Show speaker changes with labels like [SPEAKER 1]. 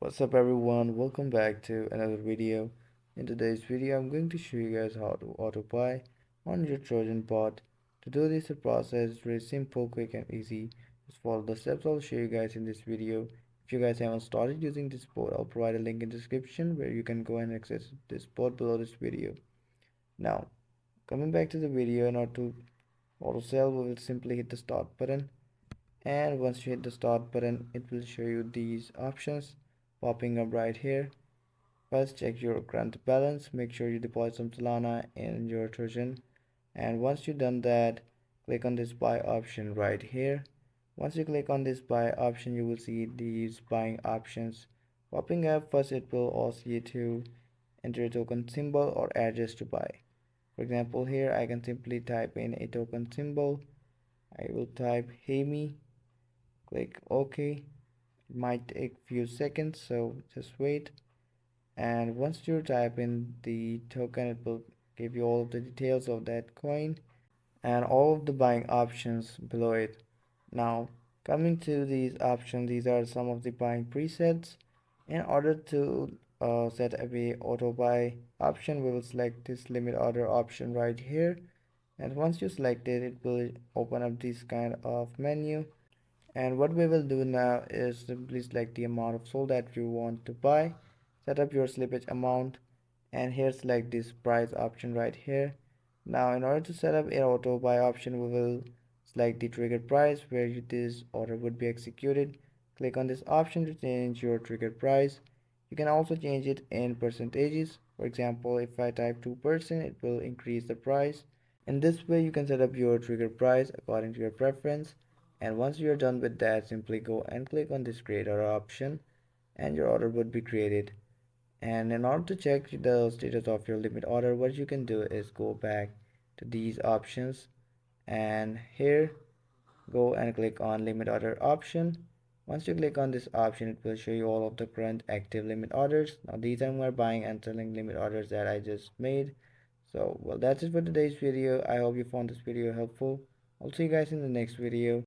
[SPEAKER 1] What's up everyone, welcome back to another video. In today's video I'm going to show you guys how to auto buy on your Trojan bot. To do this, the process is very simple, quick and easy. Just follow the steps I'll show you guys in this video. If you guys haven't started using this bot, I'll provide a link in the description where you can go and access this bot below this video. Now coming back to the video, in order to auto sell we will simply hit the start button, and once you hit the start button it will show you these options popping up right here. First, check your current balance, make sure you deposit some Solana in your Trojan, and once you've done that, click on this buy option right here. Once you click on this buy option, you will see these buying options popping up. First, it will ask you to enter a token symbol or address to buy. For example, here I can simply type in a token symbol. I will type hey me, click OK. It might take few seconds, so just wait. And once you type in the token, it will give you all of the details of that coin and all of the buying options below it. Now coming to these options, these are some of the buying presets. In order to set up a auto buy option, we will select this limit order option right here, and once you select it, it will open up this kind of menu. And what we will do now is simply select the amount of SOL that you want to buy, set up your slippage amount, and here select this price option right here. Now in order to set up an auto buy option, we will select the trigger price where this order would be executed. Click on this option to change your trigger price. You can also change it in percentages. For example, if I type 2%, it will increase the price. In this way, you can set up your trigger price according to your preference. And once you are done with that, simply go and click on this create order option and your order would be created. And in order to check the status of your limit order, what you can do is go back to these options, and here go and click on limit order option. Once you click on this option, it will show you all of the current active limit orders. Now these are my buying and selling limit orders that I just made. So well, that's it for today's video. I hope you found this video helpful. I'll see you guys in the next video.